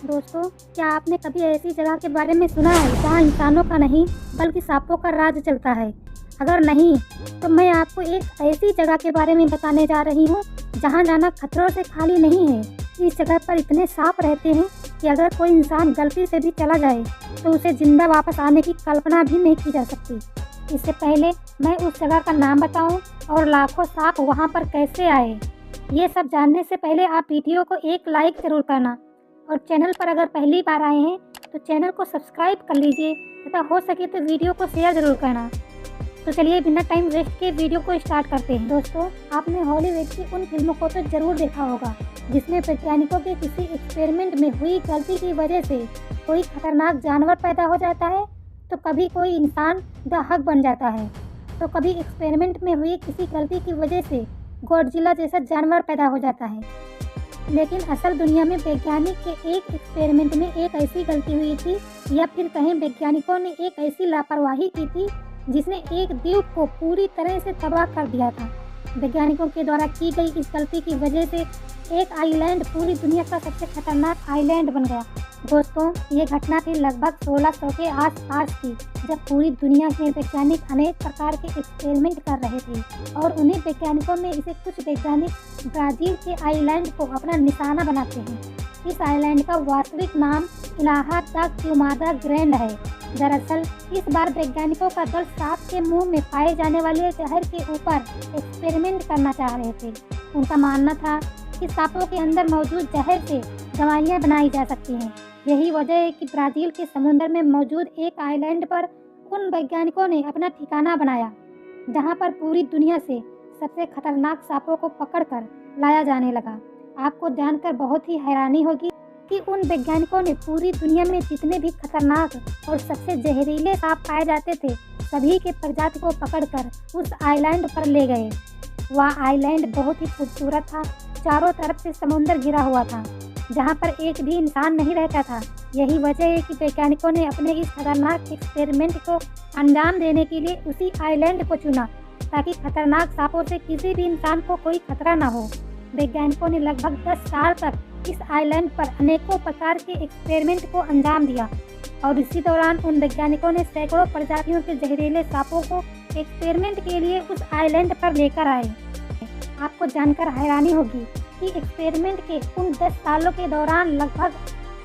दोस्तों, क्या आपने कभी ऐसी जगह के बारे में सुना है जहाँ इंसानों का नहीं बल्कि सांपों का राज चलता है? अगर नहीं, तो मैं आपको एक ऐसी जगह के बारे में बताने जा रही हूँ जहाँ जाना खतरों से खाली नहीं है। इस जगह पर इतने सांप रहते हैं कि अगर कोई इंसान गलती से भी चला जाए तो उसे जिंदा वापस आने की कल्पना भी नहीं की जा सकती। इससे पहले मैं उस जगह का नाम बताऊं और लाखों सांप वहां पर कैसे आए, ये सब जानने से पहले आप वीडियो को एक लाइक ज़रूर करना और चैनल पर अगर पहली बार आए हैं तो चैनल को सब्सक्राइब कर लीजिए तथा हो सके तो वीडियो को शेयर ज़रूर करना। तो चलिए बिना टाइम वेस्ट के वीडियो को स्टार्ट करते हैं। दोस्तों, आपने हॉलीवुड की उन फिल्मों को तो ज़रूर देखा होगा जिसमें वैज्ञानिकों के किसी एक्सपेरिमेंट में हुई गलती की वजह से कोई खतरनाक जानवर पैदा हो जाता है, तो कभी कोई इंसान द हग बन जाता है, तो कभी एक्सपेरिमेंट में हुई किसी गलती की वजह से गॉडजिला जैसा जानवर पैदा हो जाता है। लेकिन असल दुनिया में वैज्ञानिक के एक एक्सपेरिमेंट में एक ऐसी गलती हुई थी, या फिर कहें वैज्ञानिकों ने एक ऐसी लापरवाही की थी जिसने एक द्वीप को पूरी तरह से तबाह कर दिया था। वैज्ञानिकों के द्वारा की गई इस गलती की वजह से एक आइलैंड पूरी दुनिया का सबसे खतरनाक आइलैंड बन गया। दोस्तों, ये घटना थी लगभग 1600 के आसपास की, जब पूरी दुनिया के वैज्ञानिक अनेक प्रकार के एक्सपेरिमेंट कर रहे थे और उन्हीं वैज्ञानिकों में इसे कुछ वैज्ञानिक ब्राज़ील के आइलैंड को अपना निशाना बनाते हैं। इस आइलैंड का वास्तविक नाम इलाहा दा क्यूमादा ग्रैंड है। दरअसल इस बार वैज्ञानिकों का दल सांप के मुंह में पाए जाने वाले जहर के ऊपर एक्सपेरिमेंट करना चाह रहे थे। उनका मानना था कि सांपों के अंदर मौजूद जहर से दवाइयाँ बनाई जा सकती हैं। यही वजह है कि ब्राज़ील के समुद्र में मौजूद एक आइलैंड पर उन वैज्ञानिकों ने अपना ठिकाना बनाया, जहां पर पूरी दुनिया से सबसे खतरनाक सांपों को पकड़कर लाया जाने लगा। आपको जानकर बहुत ही हैरानी होगी कि उन वैज्ञानिकों ने पूरी दुनिया में जितने भी खतरनाक और सबसे जहरीले सांप पाए जाते थे, सभी के प्रजाति को पकड़कर उस आइलैंड पर ले गए। वह आइलैंड बहुत ही खूबसूरत था, चारों तरफ से समुद्र घिरा हुआ था, जहां पर एक भी इंसान नहीं रहता था। यही वजह है कि वैज्ञानिकों ने अपने इस खतरनाक एक्सपेरिमेंट को अंजाम देने के लिए उसी आइलैंड को चुना, ताकि खतरनाक सांपों से किसी भी इंसान को कोई खतरा न हो। वैज्ञानिकों ने लगभग 10 साल तक इस आइलैंड पर अनेकों प्रकार के एक्सपेरिमेंट को अंजाम दिया और इसी दौरान उन वैज्ञानिकों ने सैकड़ों प्रजातियों के जहरीले सांपों को एक्सपेरिमेंट के लिए उस आइलैंड पर लेकर आए। आपको जानकर हैरानी होगी कि एक्सपेरिमेंट के उन 10 सालों के दौरान लगभग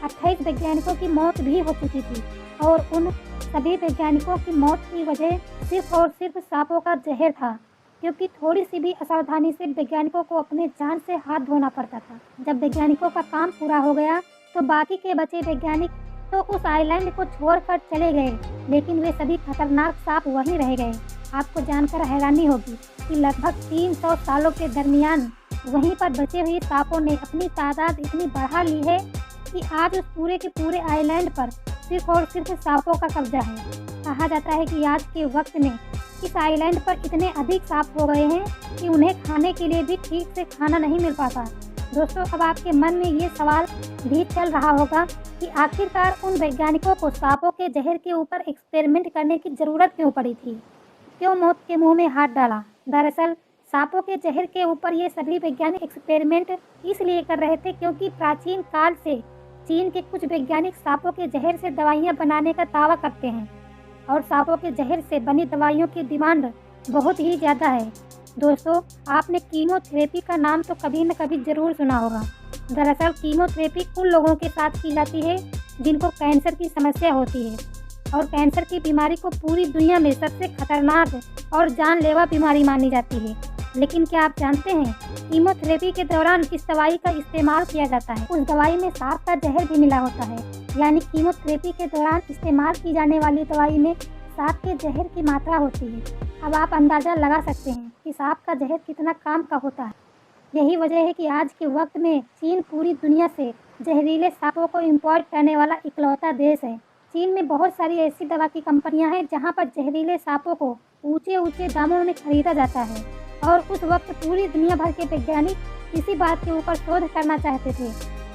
28 वैज्ञानिकों की मौत भी हो चुकी थी और उन सभी वैज्ञानिकों की मौत की वजह सिर्फ और सिर्फ सांपों का जहर था, क्योंकि थोड़ी सी भी असावधानी से वैज्ञानिकों को अपने जान से हाथ धोना पड़ता था। जब वैज्ञानिकों का काम पूरा हो गया तो बाकी के बचे वैज्ञानिक तो उस आइलैंड को छोड़कर चले गए, लेकिन वे सभी खतरनाक सांप वहीं रह गए। आपको जानकर हैरानी होगी कि लगभग 300 सालों के दरमियान वहीं पर बचे हुए सांपों ने अपनी तादाद इतनी बढ़ा ली है कि आज उस पूरे के पूरे आइलैंड पर सिर्फ और सिर्फ सांपों का कब्जा है। कहा जाता है कि आज के वक्त में इस आइलैंड पर इतने अधिक सांप हो गए हैं कि उन्हें खाने के लिए भी ठीक से खाना नहीं मिल पाता। दोस्तों, अब आपके मन में ये सवाल भी चल रहा होगा कि आखिरकार उन वैज्ञानिकों को सांपों के जहर के ऊपर एक्सपेरिमेंट करने की ज़रूरत क्यों पड़ी थी, क्यों मौत के मुंह में हाथ डाला। दरअसल सांपों के जहर के ऊपर ये सभी वैज्ञानिक एक्सपेरिमेंट इसलिए कर रहे थे क्योंकि प्राचीन काल से चीन के कुछ वैज्ञानिक सांपों के जहर से दवाइयाँ बनाने का दावा करते हैं और सांपों के जहर से बनी दवाइयों की डिमांड बहुत ही ज़्यादा है। दोस्तों, आपने कीमोथेरेपी का नाम तो कभी न कभी ज़रूर सुना होगा। दरअसल कीमोथेरेपी उन लोगों के साथ की जाती है जिनको कैंसर की समस्या होती है और कैंसर की बीमारी को पूरी दुनिया में सबसे खतरनाक और जानलेवा बीमारी मानी जाती है। लेकिन क्या आप जानते हैं, कीमोथेरेपी के दौरान इस दवाई का इस्तेमाल किया जाता है, उस दवाई में सांप का जहर भी मिला होता है। यानी कीमोथेरेपी के दौरान इस्तेमाल की जाने वाली दवाई में सांप के जहर की मात्रा होती है। अब आप अंदाज़ा लगा सकते हैं कि सांप का जहर कितना काम का होता है। यही वजह है कि आज के वक्त में चीन पूरी दुनिया से जहरीले सांपों को इम्पोर्ट करने वाला इकलौता देश है। चीन में बहुत सारी ऐसी दवा की कंपनियां हैं जहां पर जहरीले सांपों को ऊंचे ऊंचे दामों में खरीदा जाता है और उस वक्त पूरी दुनिया भर के वैज्ञानिक इसी बात के ऊपर शोध करना चाहते थे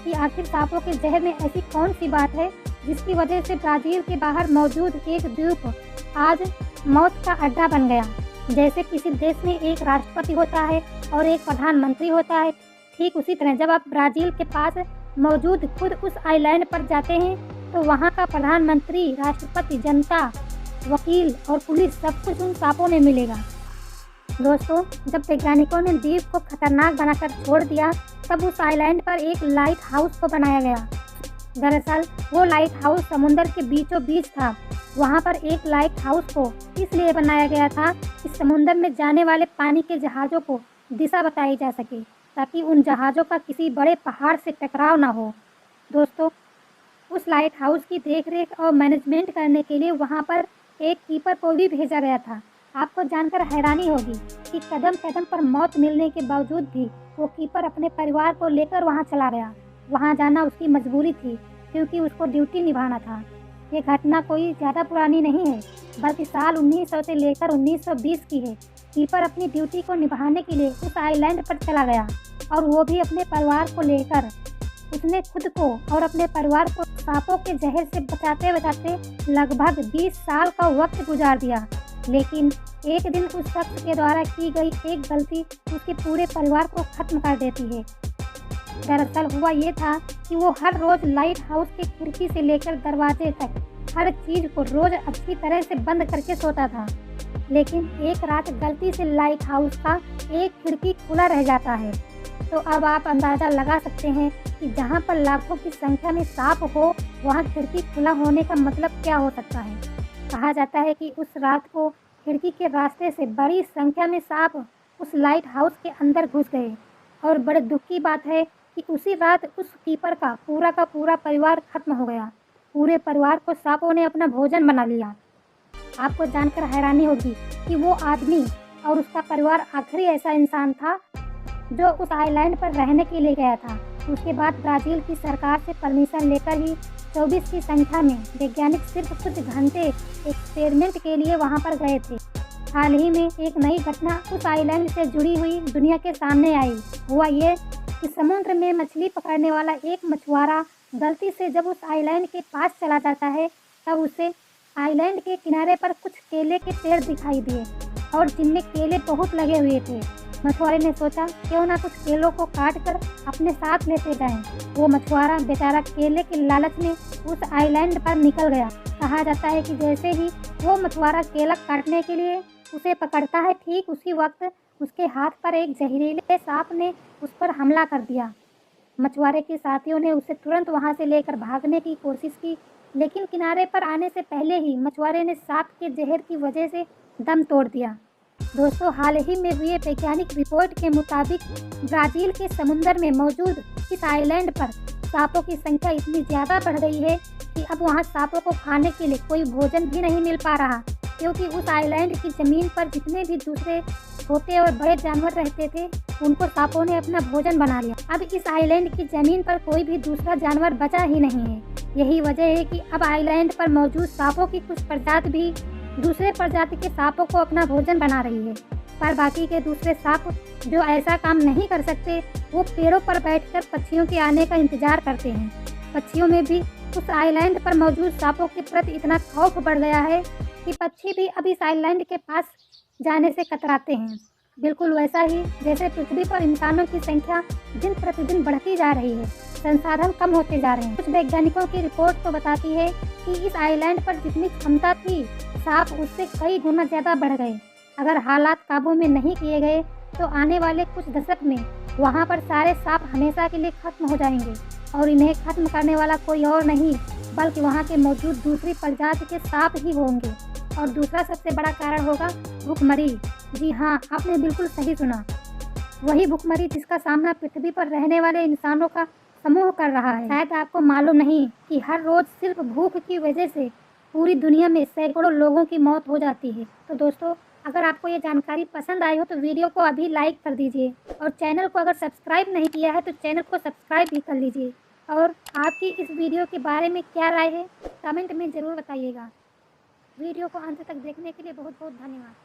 कि आखिर सांपों के जहर में ऐसी कौन सी बात है जिसकी वजह से ब्राज़ील के बाहर मौजूद एक द्वीप आज मौत का अड्डा बन गया। जैसे किसी देश में एक राष्ट्रपति होता है और एक प्रधानमंत्री होता है, ठीक उसी तरह जब आप ब्राज़ील के पास मौजूद खुद उस आइलैंड पर जाते हैं तो वहाँ का प्रधानमंत्री, राष्ट्रपति, जनता, वकील और पुलिस सब कुछ उन सांपों में मिलेगा। दोस्तों, जब वैज्ञानिकों ने द्वीप को खतरनाक बनाकर छोड़ दिया तब उस आइलैंड पर एक लाइट हाउस को बनाया गया। दरअसल वो लाइट हाउस समुद्र के बीचों बीच था। वहाँ पर एक लाइट हाउस को इसलिए बनाया गया था कि समुद्र में जाने वाले पानी के जहाज़ों को दिशा बताई जा सके, ताकि उन जहाज़ों का किसी बड़े पहाड़ से टकराव ना हो। दोस्तों, उस लाइट हाउस की देखरेख और मैनेजमेंट करने के लिए वहाँ पर एक कीपर को भी भेजा गया था। आपको जानकर हैरानी होगी कि कदम कदम पर मौत मिलने के बावजूद भी वो कीपर अपने परिवार को लेकर वहाँ चला गया। वहाँ जाना उसकी मजबूरी थी, क्योंकि उसको ड्यूटी निभाना था। ये घटना कोई ज़्यादा पुरानी नहीं है, बल्कि साल 1900 से लेकर 1920 की है। कीपर अपनी ड्यूटी को निभाने के लिए उस आइलैंड पर चला गया, और वो भी अपने परिवार को लेकर। उसने खुद को और अपने परिवार को सांपों के जहर से बचाते बचाते लगभग 20 साल का वक्त गुजार दिया। लेकिन एक दिन उस शख्स के द्वारा की गई एक गलती उसके पूरे परिवार को खत्म कर देती है। दरअसल हुआ ये था कि वो हर रोज लाइट हाउस की खिड़की से लेकर दरवाजे तक हर चीज को रोज अच्छी तरह से बंद करके सोता था। लेकिन एक रात गलती से लाइट हाउस का एक खिड़की खुला रह जाता है। तो अब आप अंदाज़ा लगा सकते हैं कि जहाँ पर लाखों की संख्या में सांप हो, वहाँ खिड़की खुला होने का मतलब क्या हो सकता है। कहा जाता है कि उस रात को खिड़की के रास्ते से बड़ी संख्या में सांप उस लाइट हाउस के अंदर घुस गए। और बड़े दुख की बात है कि उसी रात उस कीपर का पूरा परिवार खत्म हो गया। पूरे परिवार को सांपों ने अपना भोजन बना लिया। आपको जानकर हैरानी होगी कि वो आदमी और उसका परिवार आखिरी ऐसा इंसान था जो उस आइलैंड पर रहने के लिए गया था। उसके बाद ब्राज़ील की सरकार से परमिशन लेकर ही 24 की संख्या में वैज्ञानिक सिर्फ कुछ घंटे एक्सपेरिमेंट के लिए वहां पर गए थे। हाल ही में एक नई घटना उस आइलैंड से जुड़ी हुई दुनिया के सामने आई। हुआ ये कि समुद्र में मछली पकड़ने वाला एक मछुआरा गलती से जब उस आइलैंड के पास चला जाता है, तब उसे आइलैंड के किनारे पर कुछ केले के पेड़ दिखाई दिए, और जिनमें केले बहुत लगे हुए थे। मछुआरे ने सोचा क्यों ना कुछ केलों को काट कर अपने साथ लेते जाएं। वो मछुआरा बेचारा केले के लालच में उस आइलैंड पर निकल गया। कहा जाता है कि जैसे ही वो मछुआरा केला काटने के लिए उसे पकड़ता है, ठीक उसी वक्त उसके हाथ पर एक जहरीले सांप ने उस पर हमला कर दिया। मछुआरे के साथियों ने उसे तुरंत वहां से लेकर भागने की कोशिश की, लेकिन किनारे पर आने से पहले ही मछुआरे ने सांप के जहर की वजह से दम तोड़ दिया। दोस्तों, हाल ही में हुई वैज्ञानिक रिपोर्ट के मुताबिक ब्राज़ील के समुद्र में मौजूद इस आइलैंड पर सांपों की संख्या इतनी ज़्यादा बढ़ गई है कि अब वहां सांपों को खाने के लिए कोई भोजन भी नहीं मिल पा रहा, क्योंकि उस आइलैंड की ज़मीन पर जितने भी दूसरे छोटे और बड़े जानवर रहते थे, उनको सांपों ने अपना भोजन बना लिया। अब इस आइलैंड की ज़मीन पर कोई भी दूसरा जानवर बचा ही नहीं है। यही वजह है कि अब आइलैंड पर मौजूद सांपों की कुछ प्रजाति भी दूसरे प्रजाति के सांपों को अपना भोजन बना रही है। पर बाकी के दूसरे सांप जो ऐसा काम नहीं कर सकते, वो पेड़ों पर बैठकर पक्षियों के आने का इंतजार करते हैं। पक्षियों में भी उस आइलैंड पर मौजूद सांपों के प्रति इतना खौफ बढ़ गया है कि पक्षी भी अब इस आइलैंड के पास जाने से कतराते हैं। बिल्कुल वैसा ही जैसे पृथ्वी पर इंसानों की संख्या दिन प्रतिदिन बढ़ती जा रही है, संसाधन कम होते जा रहे हैं। कुछ वैज्ञानिकों की रिपोर्ट तो बताती है कि इस आइलैंड पर जितनी क्षमता थी, सांप उससे कई गुना ज़्यादा बढ़ गए। अगर हालात काबू में नहीं किए गए तो आने वाले कुछ दशक में वहाँ पर सारे सांप हमेशा के लिए खत्म हो जाएंगे, और इन्हें खत्म करने वाला कोई और नहीं बल्कि वहाँ के मौजूद दूसरी प्रजाति के सांप ही होंगे। और दूसरा सबसे बड़ा कारण होगा भुखमरी। जी हाँ, आपने बिल्कुल सही सुना, वही भुखमरी जिसका सामना पृथ्वी पर रहने वाले इंसानों का समूह कर रहा है। शायद आपको मालूम नहीं कि हर रोज सिर्फ भूख की वजह से पूरी दुनिया में सैकड़ों लोगों की मौत हो जाती है। तो दोस्तों, अगर आपको ये जानकारी पसंद आई हो तो वीडियो को अभी लाइक कर दीजिए, और चैनल को अगर सब्सक्राइब नहीं किया है तो चैनल को सब्सक्राइब भी कर लीजिए। और आपकी इस वीडियो के बारे में क्या राय है, कमेंट में ज़रूर बताइएगा। वीडियो को अंत तक देखने के लिए बहुत बहुत धन्यवाद।